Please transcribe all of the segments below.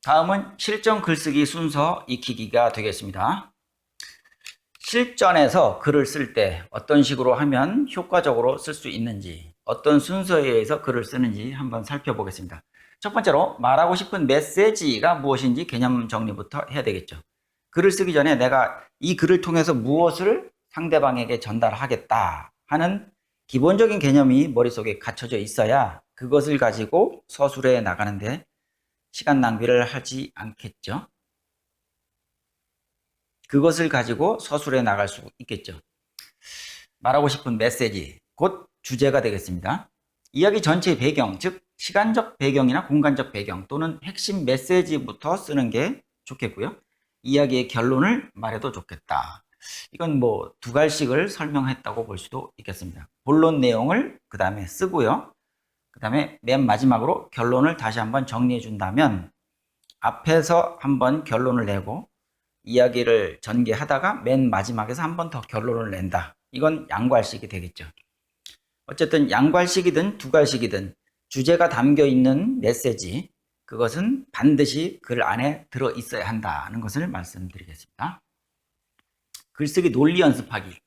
다음은 실전 글쓰기 순서 익히기가 되겠습니다. 실전에서 글을 쓸 때 어떤 식으로 하면 효과적으로 쓸 수 있는지, 어떤 순서에 의해서 글을 쓰는지 한번 살펴보겠습니다. 첫 번째로 말하고 싶은 메시지가 무엇인지 개념 정리부터 해야 되겠죠. 글을 쓰기 전에 내가 이 글을 통해서 무엇을 상대방에게 전달하겠다 하는 기본적인 개념이 머릿속에 갖춰져 있어야 그것을 가지고 서술해 나가는데 시간 낭비를 하지 않겠죠. 그것을 가지고 서술해 나갈 수 있겠죠. 말하고 싶은 메시지, 곧 주제가 되겠습니다. 이야기 전체의 배경, 즉 시간적 배경이나 공간적 배경 또는 핵심 메시지부터 쓰는 게 좋겠고요. 이야기의 결론을 말해도 좋겠다. 이건 뭐 두 갈씩을 설명했다고 볼 수도 있겠습니다. 본론 내용을 그 다음에 쓰고요. 그 다음에 맨 마지막으로 결론을 다시 한번 정리해 준다면 앞에서 한번 결론을 내고 이야기를 전개하다가 맨 마지막에서 한 번 더 결론을 낸다. 이건 양괄식이 되겠죠. 어쨌든 양괄식이든 두괄식이든 주제가 담겨 있는 메시지, 그것은 반드시 글 안에 들어 있어야 한다는 것을 말씀드리겠습니다. 글쓰기 논리 연습하기.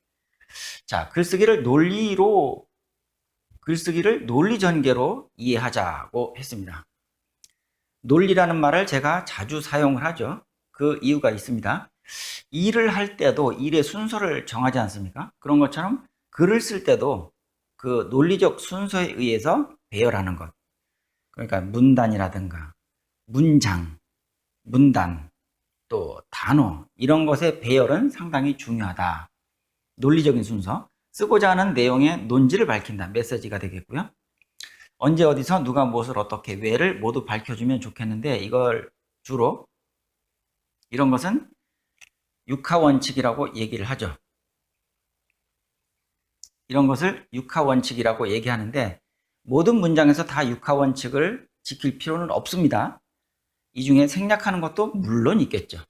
자, 글쓰기를 논리 전개로 이해하자고 했습니다. 논리라는 말을 제가 자주 사용을 하죠. 그 이유가 있습니다. 일을 할 때도 일의 순서를 정하지 않습니까? 그런 것처럼 글을 쓸 때도 그 논리적 순서에 의해서 배열하는 것. 그러니까 문단이라든가 문장, 문단, 또 단어 이런 것의 배열은 상당히 중요하다. 논리적인 순서. 쓰고자 하는 내용의 논지를 밝힌다. 메시지가 되겠고요. 언제 어디서 누가 무엇을 어떻게 왜를 모두 밝혀주면 좋겠는데 이걸 주로 이런 것은 육하원칙이라고 얘기를 하죠. 이런 것을 육하원칙이라고 얘기하는데 모든 문장에서 다 육하원칙을 지킬 필요는 없습니다. 이 중에 생략하는 것도 물론 있겠죠.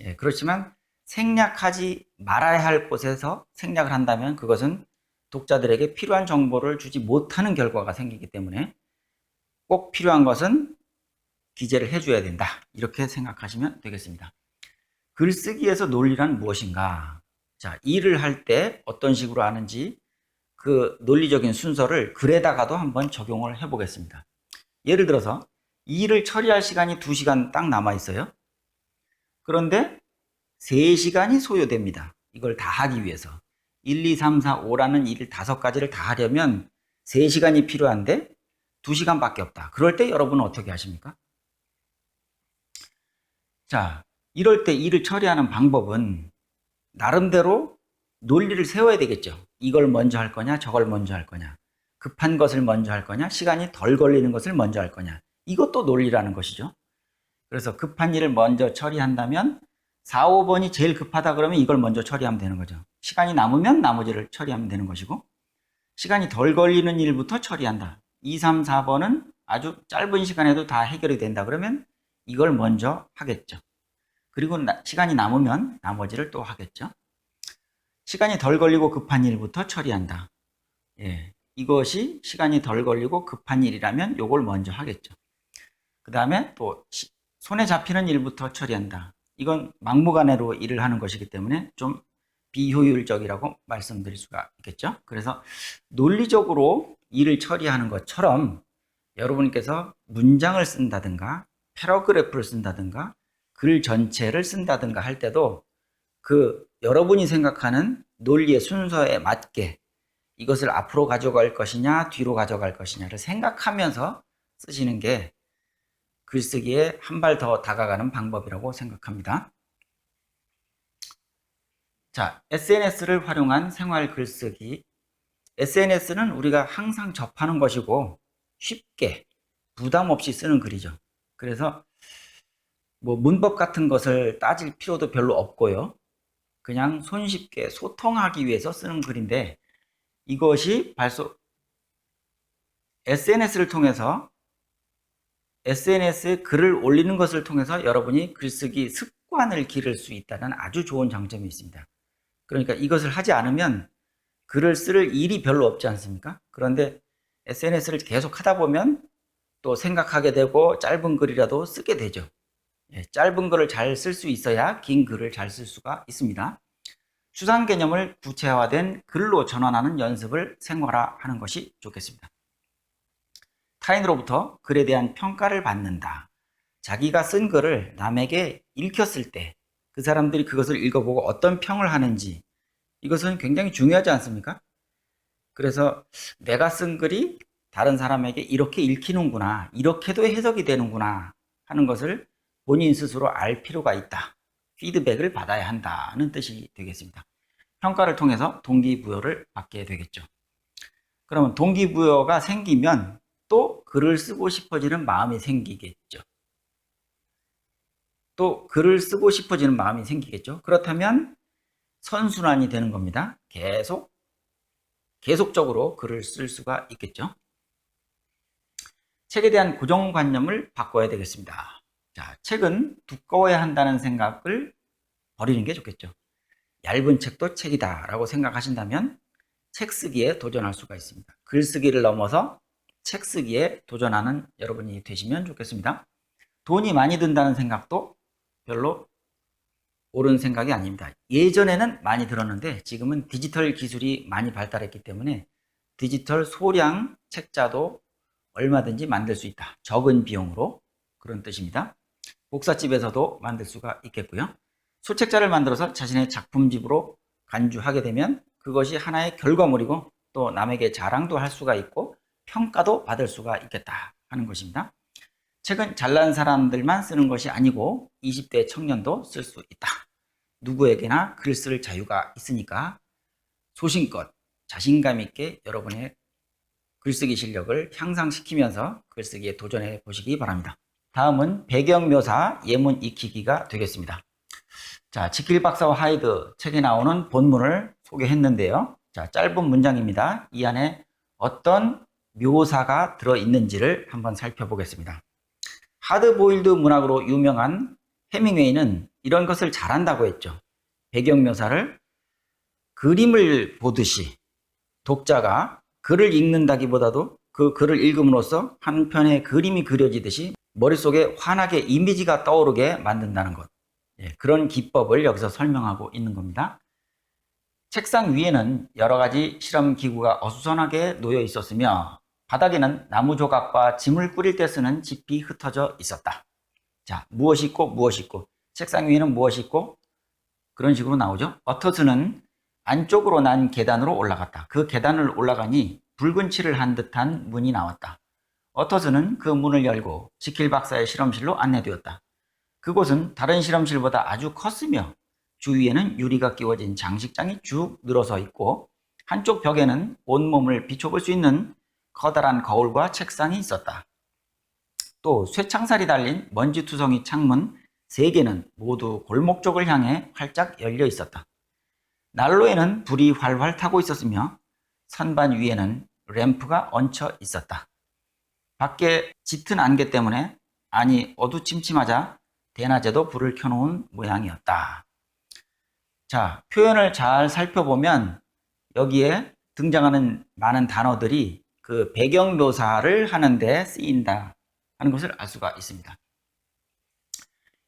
예, 그렇지만 생략하지 말아야 할 곳에서 생략을 한다면 그것은 독자들에게 필요한 정보를 주지 못하는 결과가 생기기 때문에 꼭 필요한 것은 기재를 해줘야 된다. 이렇게 생각하시면 되겠습니다. 글쓰기에서 논리란 무엇인가? 자, 일을 할 때 어떤 식으로 하는지 그 논리적인 순서를 글에다가도 한번 적용을 해보겠습니다. 예를 들어서 이 일을 처리할 시간이 2시간 딱 남아 있어요. 그런데 3시간이 소요됩니다. 이걸 다 하기 위해서. 1, 2, 3, 4, 5라는 일 5가지를 다 하려면 3시간이 필요한데 2시간밖에 없다. 그럴 때 여러분은 어떻게 하십니까? 자, 이럴 때 일을 처리하는 방법은 나름대로 논리를 세워야 되겠죠. 이걸 먼저 할 거냐, 저걸 먼저 할 거냐. 급한 것을 먼저 할 거냐, 시간이 덜 걸리는 것을 먼저 할 거냐. 이것도 논리라는 것이죠. 그래서 급한 일을 먼저 처리한다면 4, 5번이 제일 급하다 그러면 이걸 먼저 처리하면 되는 거죠. 시간이 남으면 나머지를 처리하면 되는 것이고 시간이 덜 걸리는 일부터 처리한다. 2, 3, 4번은 아주 짧은 시간에도 다 해결이 된다 그러면 이걸 먼저 하겠죠. 그리고 시간이 남으면 나머지를 또 하겠죠. 시간이 덜 걸리고 급한 일부터 처리한다. 예, 이것이 시간이 덜 걸리고 급한 일이라면 이걸 먼저 하겠죠. 그 다음에 또 손에 잡히는 일부터 처리한다. 이건 막무가내로 일을 하는 것이기 때문에 좀 비효율적이라고 말씀드릴 수가 있겠죠. 그래서 논리적으로 일을 처리하는 것처럼 여러분께서 문장을 쓴다든가 패러그래프를 쓴다든가 글 전체를 쓴다든가 할 때도 그 여러분이 생각하는 논리의 순서에 맞게 이것을 앞으로 가져갈 것이냐 뒤로 가져갈 것이냐를 생각하면서 쓰시는 게 글쓰기에 한 발 더 다가가는 방법이라고 생각합니다. 자, SNS를 활용한 생활 글쓰기. SNS는 우리가 항상 접하는 것이고 쉽게 부담 없이 쓰는 글이죠. 그래서 뭐 문법 같은 것을 따질 필요도 별로 없고요. 그냥 손쉽게 소통하기 위해서 쓰는 글인데 이것이 SNS를 통해서 SNS에 글을 올리는 것을 통해서 여러분이 글쓰기 습관을 기를 수 있다는 아주 좋은 장점이 있습니다. 그러니까 이것을 하지 않으면 글을 쓸 일이 별로 없지 않습니까? 그런데 SNS를 계속 하다 보면 또 생각하게 되고 짧은 글이라도 쓰게 되죠. 짧은 글을 잘 쓸 수 있어야 긴 글을 잘 쓸 수가 있습니다. 추상 개념을 구체화된 글로 전환하는 연습을 생활화하는 것이 좋겠습니다. 타인으로부터 글에 대한 평가를 받는다. 자기가 쓴 글을 남에게 읽혔을 때 그 사람들이 그것을 읽어보고 어떤 평을 하는지, 이것은 굉장히 중요하지 않습니까? 그래서 내가 쓴 글이 다른 사람에게 이렇게 읽히는구나, 이렇게도 해석이 되는구나 하는 것을 본인 스스로 알 필요가 있다. 피드백을 받아야 한다는 뜻이 되겠습니다. 평가를 통해서 동기부여를 받게 되겠죠. 그러면 동기부여가 생기면 또 글을 쓰고 싶어지는 마음이 생기겠죠. 또 글을 쓰고 싶어지는 마음이 생기겠죠. 그렇다면 선순환이 되는 겁니다. 계속적으로 글을 쓸 수가 있겠죠. 책에 대한 고정관념을 바꿔야 되겠습니다. 자, 책은 두꺼워야 한다는 생각을 버리는 게 좋겠죠. 얇은 책도 책이다 라고 생각하신다면 책 쓰기에 도전할 수가 있습니다. 글쓰기를 넘어서 책 쓰기에 도전하는 여러분이 되시면 좋겠습니다. 돈이 많이 든다는 생각도 별로 옳은 생각이 아닙니다. 예전에는 많이 들었는데 지금은 디지털 기술이 많이 발달했기 때문에 디지털 소량 책자도 얼마든지 만들 수 있다. 적은 비용으로, 그런 뜻입니다. 복사집에서도 만들 수가 있겠고요. 소책자를 만들어서 자신의 작품집으로 간주하게 되면 그것이 하나의 결과물이고 또 남에게 자랑도 할 수가 있고 평가도 받을 수가 있겠다 하는 것입니다. 책은 잘난 사람들만 쓰는 것이 아니고 20대 청년도 쓸 수 있다. 누구에게나 글 쓸 자유가 있으니까 소신껏 자신감 있게 여러분의 글쓰기 실력을 향상시키면서 글쓰기에 도전해 보시기 바랍니다. 다음은 배경묘사 예문 익히기가 되겠습니다. 자, 지킬 박사와 하이드 책에 나오는 본문을 소개했는데요. 자, 짧은 문장입니다. 이 안에 어떤 묘사가 들어있는지를 한번 살펴보겠습니다. 하드보일드 문학으로 유명한 해밍웨이는 이런 것을 잘한다고 했죠. 배경묘사를 그림을 보듯이 독자가 글을 읽는다기보다도 그 글을 읽음으로써 한 편의 그림이 그려지듯이 머릿속에 환하게 이미지가 떠오르게 만든다는 것. 그런 기법을 여기서 설명하고 있는 겁니다. 책상 위에는 여러 가지 실험 기구가 어수선하게 놓여 있었으며 바닥에는 나무 조각과 짐을 꾸릴 때 쓰는 짚이 흩어져 있었다. 자, 무엇이 있고 무엇이 있고, 책상 위에는 무엇이 있고, 그런 식으로 나오죠. 어터스는 안쪽으로 난 계단으로 올라갔다. 그 계단을 올라가니 붉은 칠을 한 듯한 문이 나왔다. 어터스는 그 문을 열고 지킬 박사의 실험실로 안내되었다. 그곳은 다른 실험실보다 아주 컸으며 주위에는 유리가 끼워진 장식장이 쭉 늘어서 있고 한쪽 벽에는 온몸을 비춰볼 수 있는 커다란 거울과 책상이 있었다. 또 쇠창살이 달린 먼지투성이 창문 3개는 모두 골목 쪽을 향해 활짝 열려 있었다. 난로에는 불이 활활 타고 있었으며 선반 위에는 램프가 얹혀 있었다. 밖에 짙은 안개 때문에 안이 어두침침하자 대낮에도 불을 켜놓은 모양이었다. 자, 표현을 잘 살펴보면 여기에 등장하는 많은 단어들이 그 배경 묘사를 하는데 쓰인다 하는 것을 알 수가 있습니다.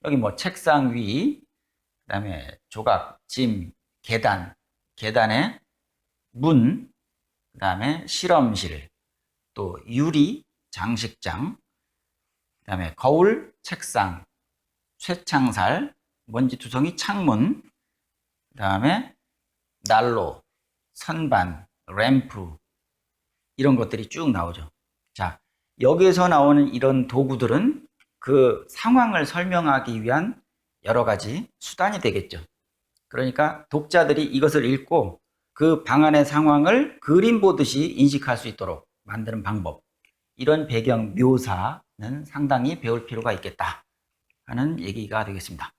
여기 뭐 책상 위, 그 다음에 조각, 짐, 계단, 계단에 문, 그 다음에 실험실, 또 유리, 장식장, 그 다음에 거울, 책상, 쇠창살, 먼지투성이 창문, 그 다음에 난로, 선반, 램프, 이런 것들이 쭉 나오죠. 자, 여기에서 나오는 이런 도구들은 그 상황을 설명하기 위한 여러 가지 수단이 되겠죠. 그러니까 독자들이 이것을 읽고 그 방안의 상황을 그림 보듯이 인식할 수 있도록 만드는 방법, 이런 배경 묘사는 상당히 배울 필요가 있겠다 하는 얘기가 되겠습니다.